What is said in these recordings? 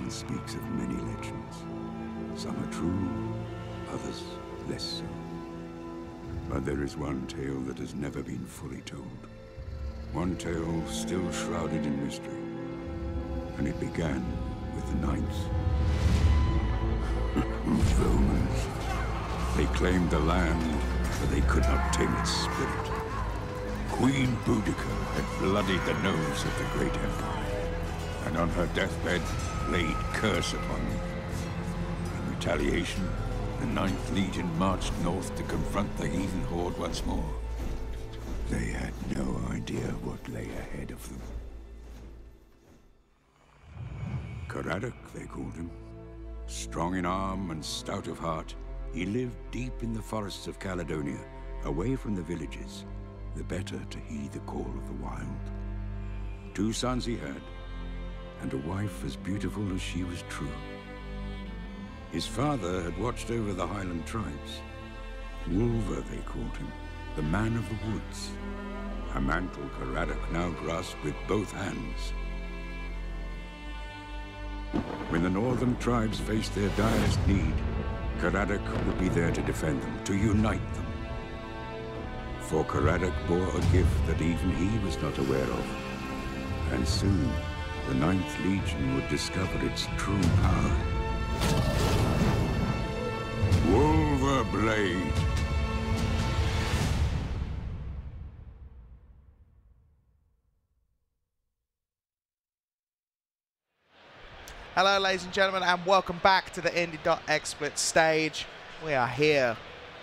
Darkwind speaks of many legends. Some are true, others less so. But there is one tale that has never been fully told. One tale still shrouded in mystery. And it began with the Ninth. Romans. They claimed the land, but they could not tame its spirit. Queen Boudica had bloodied the nose of the great empire, and on her deathbed laid curse upon them. In retaliation, the Ninth Legion marched north to confront the heathen horde once more. They had no idea what lay ahead of them. Caradoc, they called him. Strong in arm and stout of heart, he lived deep in the forests of Caledonia, away from the villages, the better to heed the call of the wild. 2 sons he had, and a wife as beautiful as she was true. His father had watched over the highland tribes. Wulver, they called him, the man of the woods, a mantle Caradoc now grasped with both hands. When the northern tribes faced their direst need, Caradoc would be there to defend them, to unite them. For Caradoc bore a gift that even he was not aware of. And soon, the Ninth Legion would discover its true power. Wulverblade. Hello ladies and gentlemen, and welcome back to the Indie.XSplit stage. We are here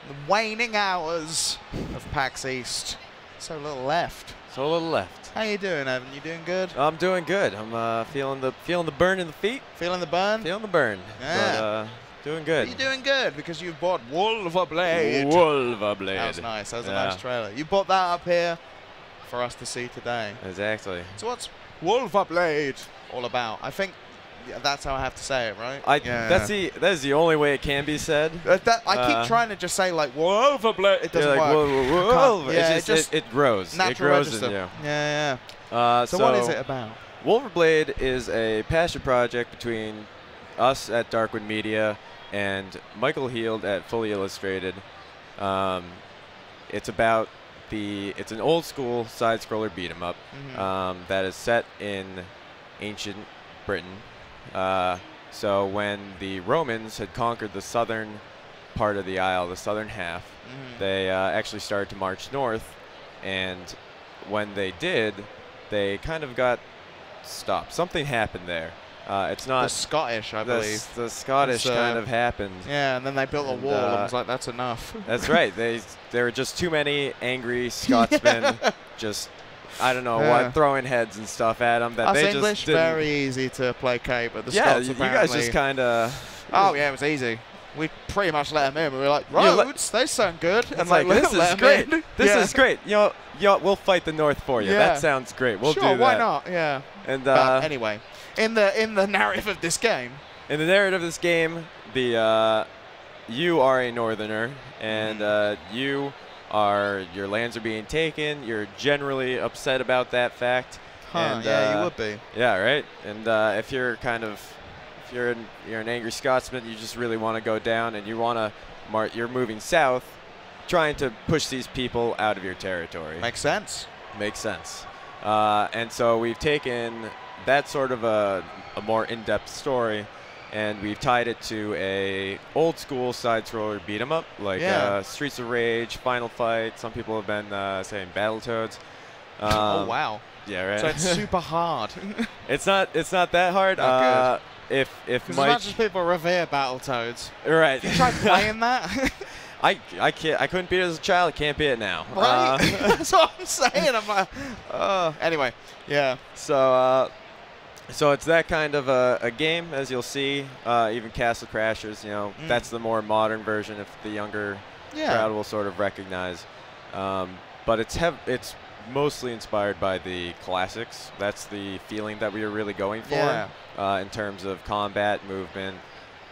in the waning hours of PAX East. So little left. So little left. How you doing, Evan? You doing good? I'm doing good. I'm feeling the burn in the feet. Feeling the burn? Feeling the burn. Yeah. But, doing good. You're doing good because you bought Wulverblade. Wulverblade. That was nice. That was a nice trailer. You bought that up here for us to see today. Exactly. So what's Wulverblade all about? I think that's how I have to say it, right? That is the only way it can be said. I keep trying to just say like Wulverblade. It doesn't like, work. Yeah, it grows. It grows in you. Yeah. So what is it about? Wulverblade is a passion project between us at Darkwind Media and Michael Heald at Fully Illustrated. It's about it's an old school side scroller beat 'em up that is set in ancient Britain. So when the Romans had conquered the southern part of the Isle, the southern half, they actually started to march north, and when they did, they kind of got stopped. Something happened there. It's not the Scottish, I believe. The Scottish kind of happened. Yeah, and then they built a wall, and I was like, that's enough. That's right. There were just too many angry Scotsmen just, I don't know what, throwing heads and stuff at them. That Us they English, just didn't. Very easy to placate, but the yeah, Scots you apparently. guys just kind of. Oh yeah, it was easy. We pretty much let them in. We were like, roads, they sound good. And like, this is great. This is great. You know, we'll fight the North for you. Yeah. That sounds great. We'll do that. Sure, why not? Yeah. And but anyway, in the narrative of this game. In the narrative of this game, you are a northerner, and your lands are being taken. You're generally upset about that fact. Huh, and, yeah, you would be. Yeah, right. And if you're an angry Scotsman, you just really want to go down, and you're moving south, trying to push these people out of your territory. Makes sense. Makes sense. And so we've taken that sort of a more in-depth story, and we've tied it to a old school side scroller beat 'em up, like Streets of Rage, Final Fight. Some people have been saying Battletoads. Oh wow. Yeah, right. So it's super hard. It's not that hard. Oh, if as much as people revere Battletoads, right? You tried playing that. I couldn't beat it as a child. I can't beat it now. Right. That's what I'm saying. I'm like, anyway, yeah. So it's that kind of a game, as you'll see. Even Castle Crashers, that's the more modern version, if the younger crowd will sort of recognize. But it's mostly inspired by the classics. That's the feeling that we were really going for in terms of combat, movement,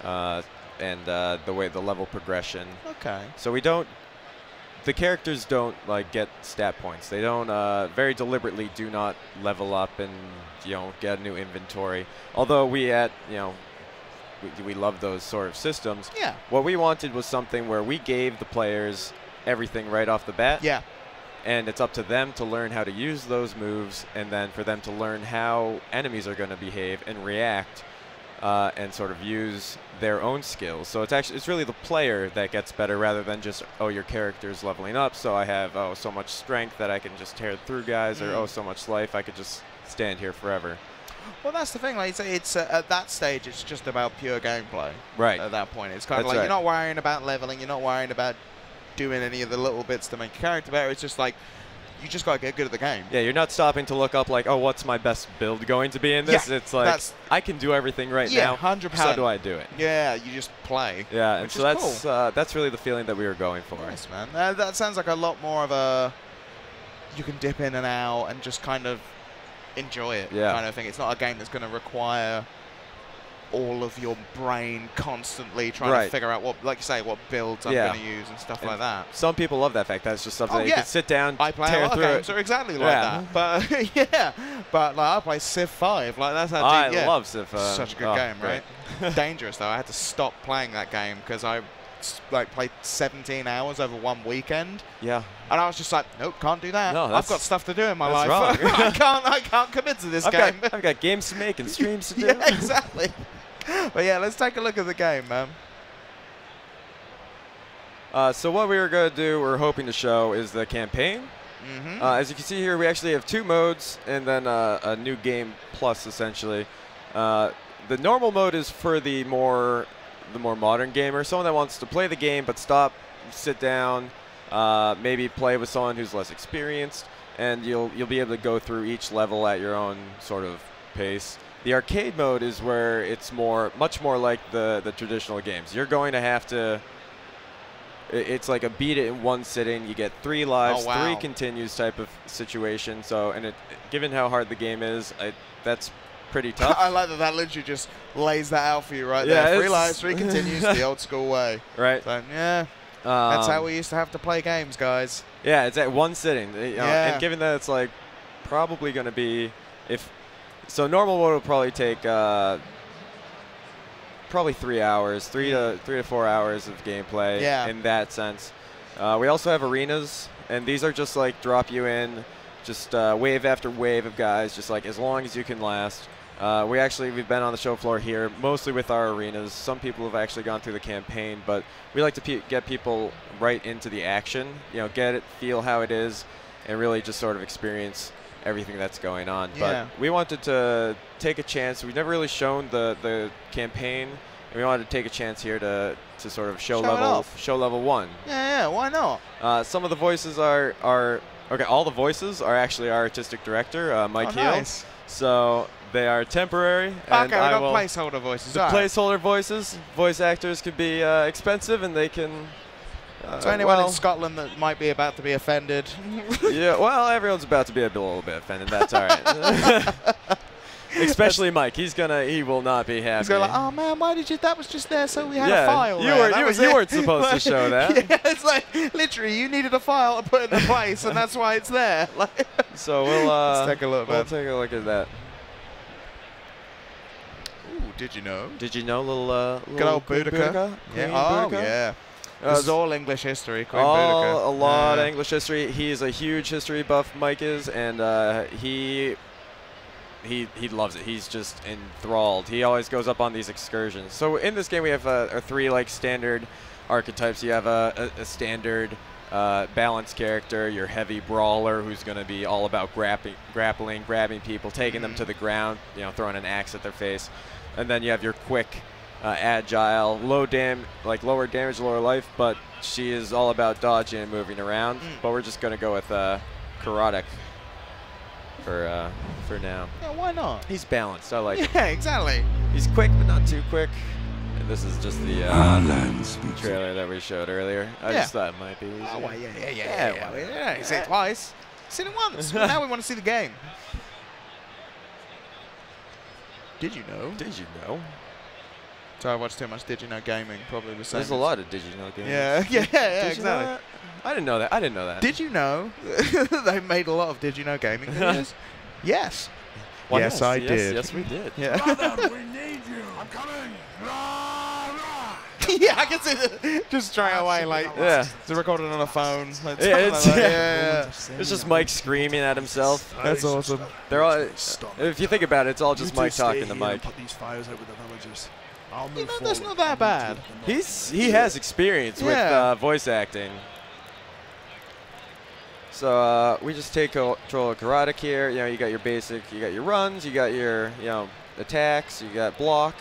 and the level progression. Okay. So we don't the characters don't like get stat points. They don't very deliberately do not level up and get a new inventory. Although we we love those sort of systems. Yeah. What we wanted was something where we gave the players everything right off the bat. Yeah. And it's up to them to learn how to use those moves, and then for them to learn how enemies are going to behave and react, and sort of use their own skills. So it's really the player that gets better rather than just, oh, your character's leveling up, so I have so much strength that I can just tear through guys, or so much life I could just stand here forever. Well, that's the thing. Like, it's at that stage, it's just about pure gameplay. Right. At that point, it's kind of like you're not worrying about leveling. You're not worrying about doing any of the little bits to make your character better. It's just like you just got to get good at the game. Yeah, you're not stopping to look up like, oh, what's my best build going to be in this? Yeah, it's like I can do everything right now. 100%. How do I do it? Yeah, you just play. Yeah, and so that's cool. That's really the feeling that we were going for. Nice, man. That sounds like a lot more of a you can dip in and out and just kind of enjoy it kind of thing. It's not a game that's going to require all of your brain constantly trying to figure out what, like you say, what builds I'm going to use and stuff like that. Some people love that fact. That's just something that you can sit down, I play tear a lot through of games that are exactly like that. But but like I play Civ 5. Like that's how I love Civ 5. Such a good game, right? Dangerous though. I had to stop playing that game because I played 17 hours over one weekend. Yeah. And I was just like, nope, can't do that. No, I've got stuff to do in my life. Wrong. I can't commit to this game. I've got games to make and streams to do. Yeah, exactly. But yeah, let's take a look at the game, man. So what we were going to do, we're hoping to show, is the campaign. As you can see here, we actually have 2 modes and then a new game plus, essentially. The normal mode is for the more modern gamer, someone that wants to play the game but sit down, maybe play with someone who's less experienced, and you'll be able to go through each level at your own sort of pace. The arcade mode is where it's much more like the traditional games. You're going to have to. It's like a beat it in one sitting. You get 3 lives, 3 continues type of situation. So, and given how hard the game is, that's pretty tough. I like that literally just lays that out for you right there. 3 lives, 3 continues, the old school way. Right. So, yeah. That's how we used to have to play games, guys. Yeah, it's at one sitting. And given that it's like probably going to be so normal mode will probably take probably 3 hours, 3 to 4 hours of gameplay. In that sense. We also have arenas, and these are just like drop you in, just wave after wave of guys, just like as long as you can last. We've been on the show floor here, mostly with our arenas. Some people have actually gone through the campaign, but we like to get people right into the action, get it, feel how it is, and really just sort of experience everything that's going on. But we wanted to take a chance. We've never really shown the campaign, and we wanted to take a chance here to sort of show level 1. Yeah, why not? Some of the voices are okay. All the voices are actually our artistic director, Mike Heel. Nice. So they are temporary. Okay, we got placeholder voices. The placeholder voices. Voice actors could be expensive, and they can. So anyone in Scotland that might be about to be offended. Yeah, well, everyone's about to be a little bit offended. That's all right. Especially Mike. He will not be happy. He's going like, oh man, why did you? That was just there, so we had a file. You weren't supposed to show that. Yeah, it's like literally you needed a file to put in place, and that's why it's there. So we'll let's take a look. We'll take a look at that. Ooh, did you know? Did you know, little good old Boudica? Yeah. Oh Boudica? Yeah. This is all English history. Queen Boudica. A lot of English history. He's a huge history buff, Mike is, and he loves it. He's just enthralled. He always goes up on these excursions. So in this game, we have 3 standard archetypes. You have a standard balanced character, your heavy brawler, who's going to be all about grappling, grabbing people, taking them to the ground, throwing an axe at their face, and then you have your quick. Agile, lower damage, lower life, but she is all about dodging and moving around. But we're just gonna go with Karadek for now. Yeah, why not? He's balanced. I like it. Yeah, exactly. He's quick, but not too quick. And this is just the trailer that we showed earlier. I just thought it might be easier. Oh, well, yeah. You see it twice. Seen it once. Now we want to see the game. Did you know? So I watch too much Did You Know Gaming, probably the same. There's a lot of Did You Know games. Yeah, yeah, exactly. I didn't know that. I didn't know that. Did you know they made a lot of Did You Know Gaming videos? Yes. Well, yes, I did. Yes, we did. Yeah. Brother, we need you. I'm coming. Rah, rah. Yeah, I can see that. Just straight away, like, Yeah. it's recorded on a phone. Like, Yeah, it's, like that. yeah. Yeah. It's just Mike screaming at himself. That's awesome. They're all. If you think about it, it's all just Mike talking to Mike. Put these fires out with the villagers. I'll You move know, that's forward. not that bad. He has experience Yeah. with voice acting. So we just take control of Karadok here. You know, you got your basic, you got your runs, you got your attacks, you got block.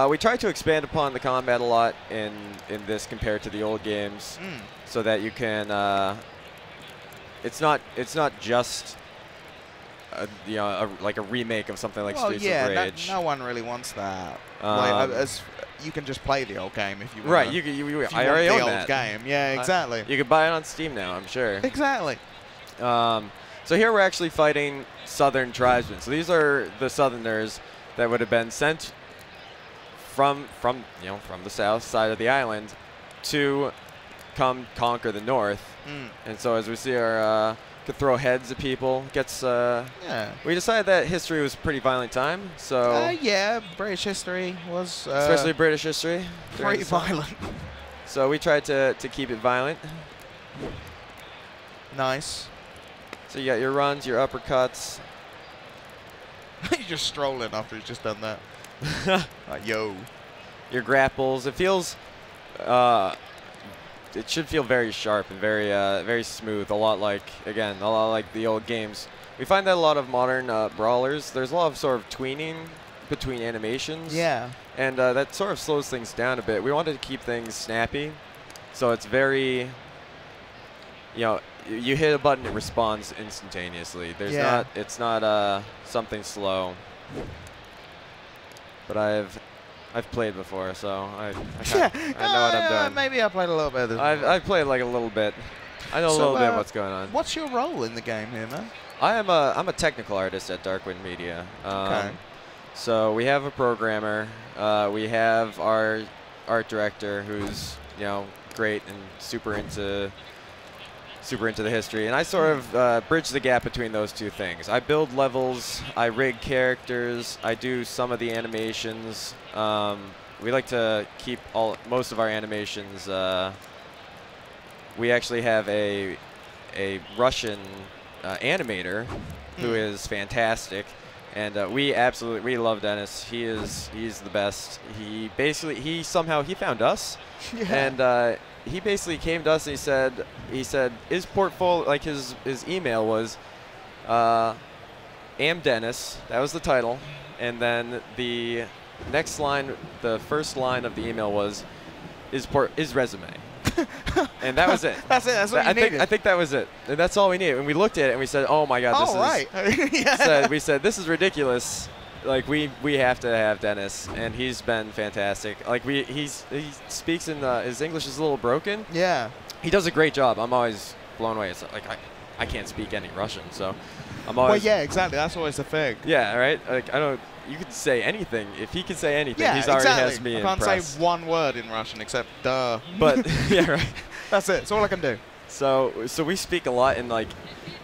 We try to expand upon the combat a lot in this compared to the old games, so that you can. It's not just like a remake of something like Streets of Rage. No one really wants that. You can just play the old game if you want. Right, I already own the old that. game. Yeah, exactly. You can buy it on Steam now, I'm sure. Exactly. So here we're actually fighting southern tribesmen. So these are the southerners that would have been sent from the south side of the island to come conquer the north. And so as we see our could throw heads at people. We decided that history was a pretty violent time. So yeah, British history was especially British history. pretty violent. So we tried to keep it violent. Nice. So you got your runs, your uppercuts. You just stroll in after he's just done that. Like, yo. Your grapples. It feels. It should feel very sharp and very smooth. A lot like the old games. We find that a lot of modern brawlers, there's a lot of sort of tweening between animations. Yeah. And that sort of slows things down a bit. We wanted to keep things snappy, so it's very. You hit a button, it responds instantaneously. It's not something slow. But I've played before, so I know what I'm doing. Maybe I played a little bit of this. I've played like a little bit. I know a little bit what's going on. What's your role in the game here, man? I'm a technical artist at Darkwind Media. Okay. So we have a programmer. We have our art director, who's great and super into the history, and I sort of bridge the gap between those two things. I build levels, I rig characters, I do some of the animations. We like to keep most of our animations. We actually have a Russian animator who is fantastic, and we love Dennis. He's the best. He somehow found us, and he basically came to us and he said his portfolio, like his email was am Dennis. That was the title, and then the next line, the first line of the email was his resume. And that was it. That's it. That's what you needed. I think that was it. And that's all we needed. And we looked at it and we said, "Oh my God, this is." Right. Yeah. We said, "This is ridiculous. Like we have to have Dennis," and he's been fantastic. Like he speaks in his English is a little broken. Yeah. He does a great job. I'm always blown away. It's like I can't speak any Russian, so I'm always. Well, yeah, exactly. That's always the thing. Yeah, right. Like I don't. You could say anything. If he can say anything, yeah, he's already exactly. has me I can't impressed. say one word in Russian except duh. But yeah, right. That's it. That's all I can do. So we speak a lot in like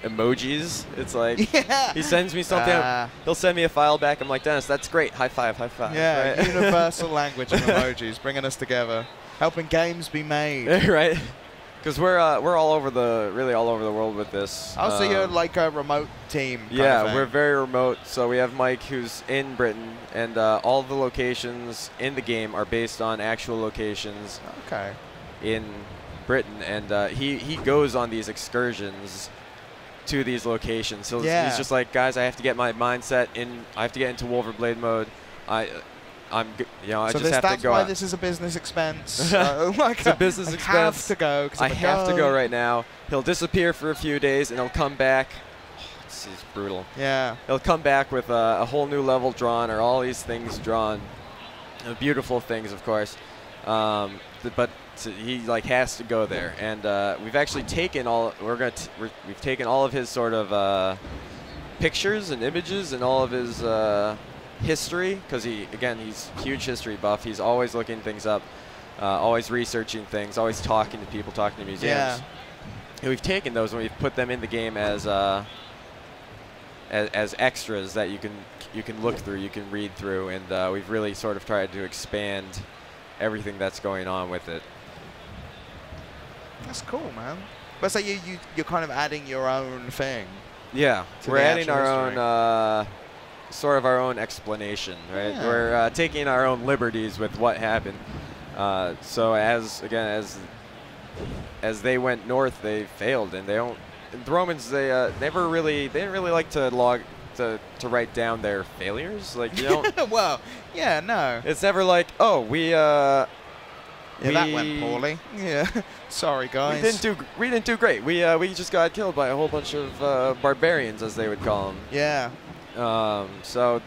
emojis. It's like he sends me something. He'll send me a file back. I'm like, Dennis, that's great. High five, high five. Yeah, right? universal language of emojis, bringing us together, helping games be made. Right. Because we're all over the world with this. Oh, so you're like a remote team. Yeah, we're very remote. So we have Mike, who's in Britain, and all the locations in the game are based on actual locations. Okay. In Britain, and he goes on these excursions to these locations. So he's just like, guys, I have to get my mindset in. I have to get into Wulverblade mode. I just have to go. That's why this is a business expense. Like it's a business expense. I have to go. I have to go right now. He'll disappear for a few days, and he'll come back. Oh, this is brutal. Yeah. He'll come back with a whole new level drawn, or all these things drawn. Beautiful things, of course. But he like has to go there, and we've actually taken all. We've taken all of his sort of pictures and images and all of his history, because he's a huge history buff. He's always looking things up, always researching things, always talking to people, talking to museums. Yeah. And we've taken those and we've put them in the game as extras that you can look through, you can read through, and we've really sort of tried to expand everything that's going on with it. That's cool, man. But so you're kind of adding your own thing. Yeah, to we're the adding actual our history. own, sort of our own explanation, right? Yeah. We're taking our own liberties with what happened. So as they went north, they failed, and the Romans, they didn't really like to write down their failures. Like, you don't. Well, yeah, no. It's never like, oh, Yeah, that went poorly. Yeah. Sorry, guys. we didn't do great. We just got killed by a whole bunch of barbarians, as they would call them. Yeah. So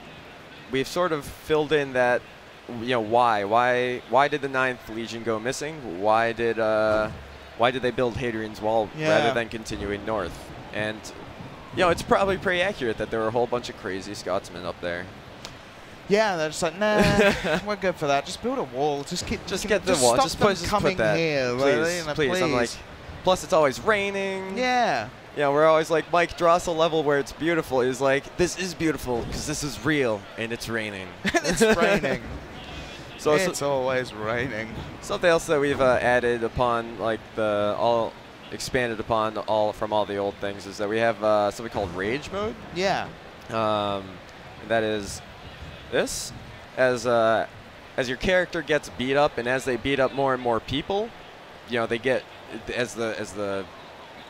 we've sort of filled in that, why did the 9th Legion go missing? Why did they build Hadrian's Wall rather than continuing north? And it's probably pretty accurate that there were a whole bunch of crazy Scotsmen up there. Yeah, they're just like, nah, we're good for that. Just build a wall. Just get the wall. Stop them coming put that. here. Please. I'm like, plus it's always raining. Yeah. Yeah, we're always like, Mike, draw us a level where it's beautiful. Is like, this is beautiful because this is real and it's raining. It's raining. So it's always raining. Something else that we've added upon, like expanded upon from all the old things, is that we have something called Rage Mode. Yeah. And that is this, as your character gets beat up, and as they beat up more and more people, they get, as the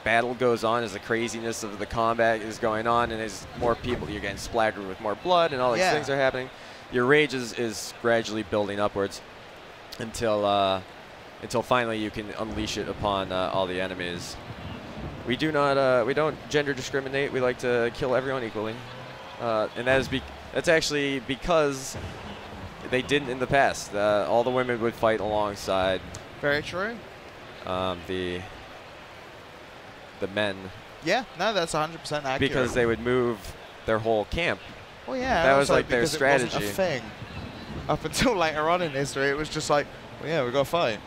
battle goes on, as the craziness of the combat is going on, and as more people, you're getting splattered with more blood, and all these things are happening. Your rage is gradually building upwards until finally you can unleash it upon all the enemies. We don't gender discriminate. We like to kill everyone equally, and that's actually because they didn't in the past. All the women would fight alongside. Very true. The men. Yeah, no, that's 100% accurate. Because they would move their whole camp. Well, yeah. That was also like their because strategy. It wasn't a thing. Up until later on in history, it was just like, well, yeah, we got to fight.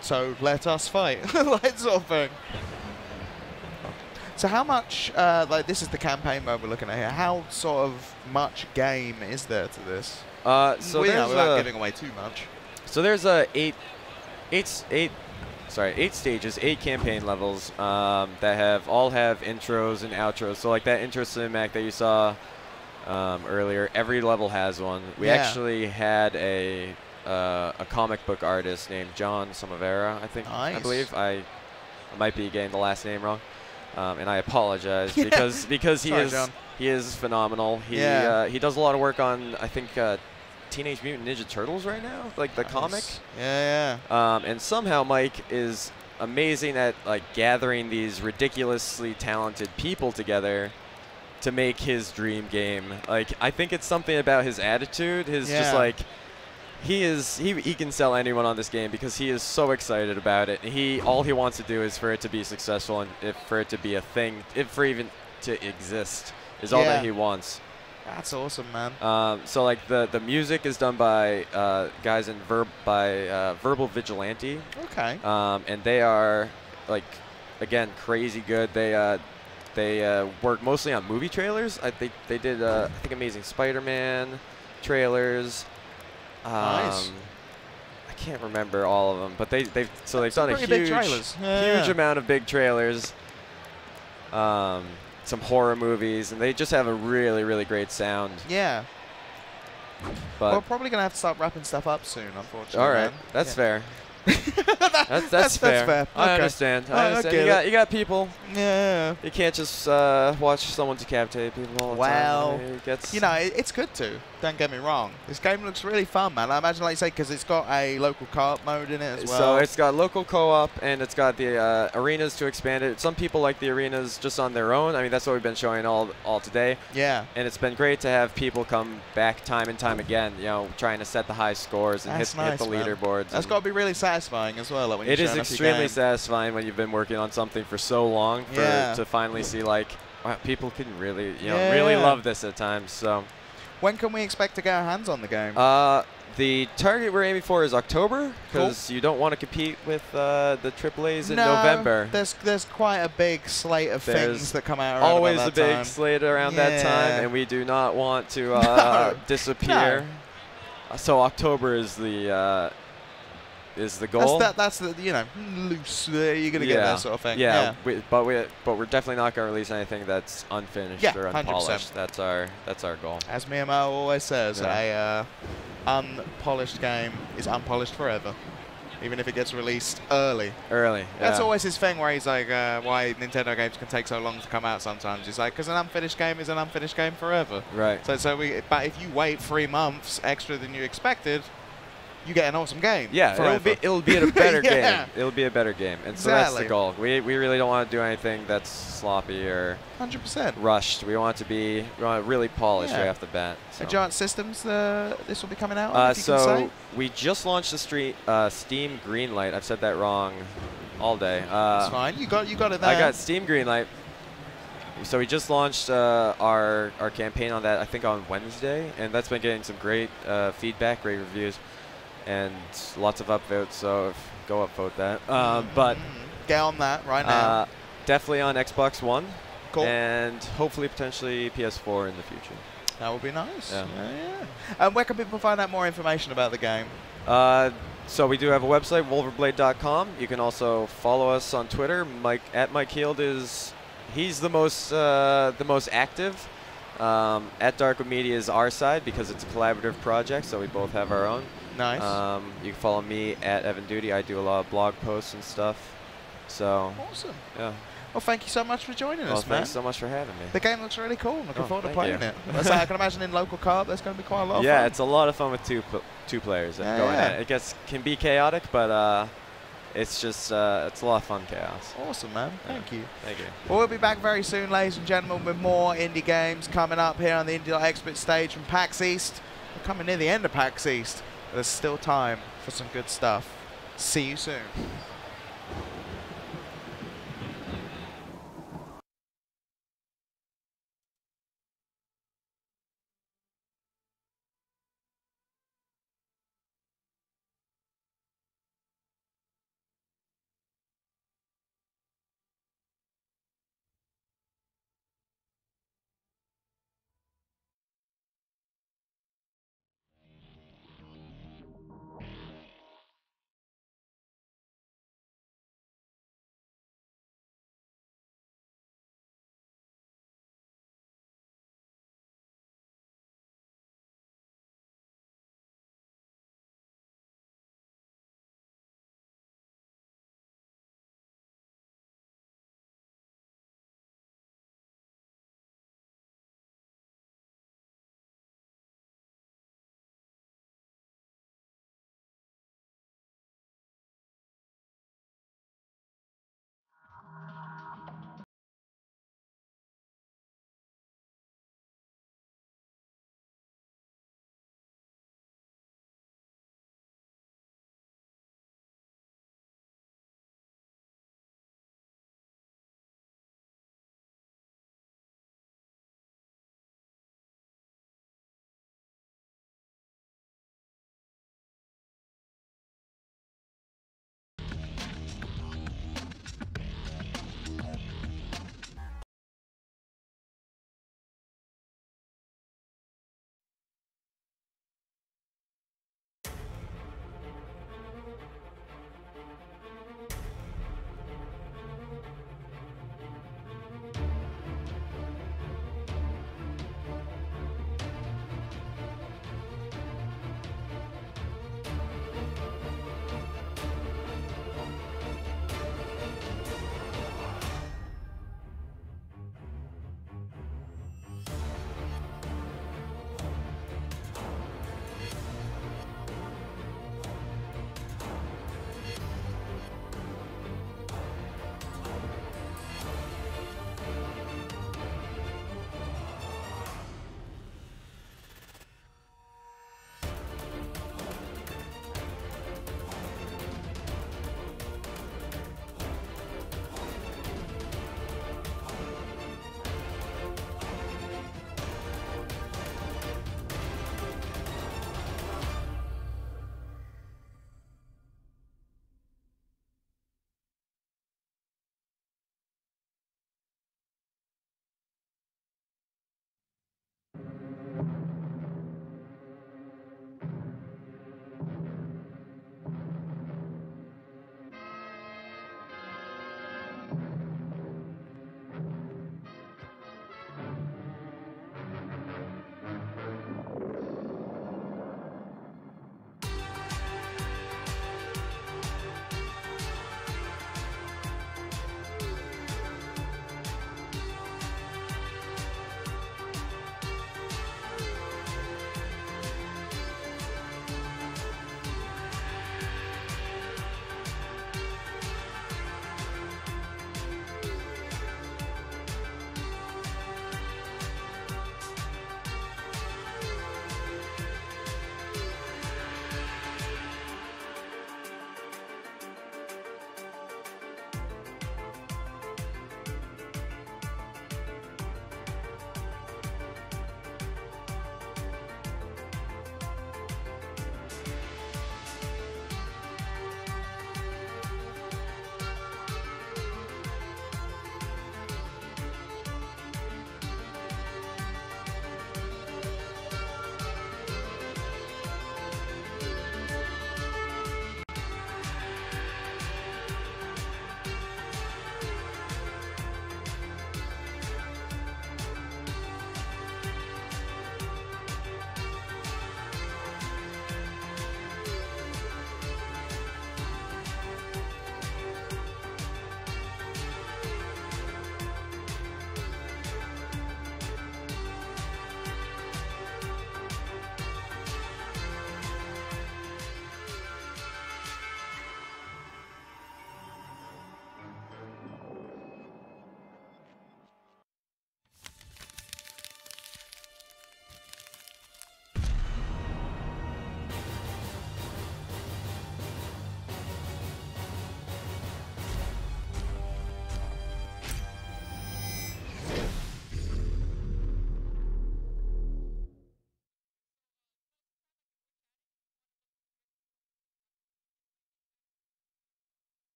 So let us fight. Like, sort of thing. So how much, this is the campaign mode we're looking at here. How sort of much game is there to this? So without giving away too much. So there's eight stages, 8 campaign levels that all have intros and outros. So like that intro cinematic that you saw earlier, every level has one. We actually had a comic book artist named John Samavera, I believe. I might be getting the last name wrong, and I apologize because he is phenomenal. He does a lot of work on, I think, Teenage Mutant Ninja Turtles right now, like the comic. Yeah. And somehow Mike is amazing at like gathering these ridiculously talented people together to make his dream game. Like, I think it's something about his attitude, just like he can sell anyone on this game because he is so excited about it. All he wants to do is for it to be successful, and for it to be a thing, for even to exist is all that he wants. That's awesome, man. So like the music is done by guys in Verbal Vigilante. Okay. And they are like, again, crazy good. They work mostly on movie trailers. They did I think Amazing Spider-Man trailers. Nice. I can't remember all of them, but they've done a huge amount of big trailers. Some horror movies, and they just have a really, really great sound. Yeah. But we're probably going to have to start wrapping stuff up soon, unfortunately. All right. That's fair. That's fair. Okay. I understand. You got people. Yeah. You can't just watch someone decapitate people all the time. Well, it's good to. Don't get me wrong. This game looks really fun, man. I imagine, like you say, because it's got a local co-op mode in it as well. So it's got local co-op, and it's got the arenas to expand it. Some people like the arenas just on their own. I mean, that's what we've been showing all today. Yeah. And it's been great to have people come back time and time again, trying to set the high scores and hit the leaderboards. That's got to be really satisfying as well. Like, when it is extremely satisfying when you've been working on something for so long to finally see, like, wow, people can really, really love this at times. So. When can we expect to get our hands on the game? The target we're aiming for is October, because you don't want to compete with the AAAs in November. There's quite a big slate of things that come out around always about a that big time. slate around that time, and we do not want to disappear. So October is the goal. That's the, you know, loose. You're gonna get that sort of thing. Yeah, but we're definitely not gonna release anything that's unfinished or unpolished. 100%. That's our goal. As Miyamoto always says, a unpolished game is unpolished forever, even if it gets released early. That's always his thing, where he's like, why Nintendo games can take so long to come out sometimes. He's like, because an unfinished game is an unfinished game forever. Right. But if you wait 3 months extra than you expected, you get an awesome game. Yeah, it'll be a better yeah. game. It'll be a better game, and so that's the goal. We really don't want to do anything that's sloppy or 100% rushed. We want it to really polished right off the bat. So. Giant Systems, this will be coming out. So we just launched the Steam Greenlight. I've said that wrong all day. That's fine. You got it there. I got Steam Greenlight. So we just launched our campaign on that, I think, on Wednesday, and that's been getting some great feedback, great reviews, and lots of upvotes. So go upvote that. But get on that right now. Definitely on Xbox One. Cool. And hopefully potentially PS4 in the future. That would be nice. Yeah. Where can people find out more information about the game? So we do have a website, Wulverblade.com. You can also follow us on Twitter. Mike Heald he's the most active. At Darkwind Media is our side because it's a collaborative project, so we both have our own. Nice. You can follow me at Evan Duty. I do a lot of blog posts and stuff. So awesome. Yeah. Well, thank you so much for joining us, man. Thanks so much for having me. The game looks really cool. Looking forward to playing it. I can imagine in local co-op there's going to be quite a lot of fun. Yeah, it's a lot of fun with two players going at it. It can be chaotic, but it's just it's a lot of fun chaos. Awesome, man. Thank you. Thank you. Well, we'll be back very soon, ladies and gentlemen, with more indie games coming up here on the Indie.XSplit stage from PAX East. We're coming near the end of PAX East. There's still time for some good stuff. See you soon.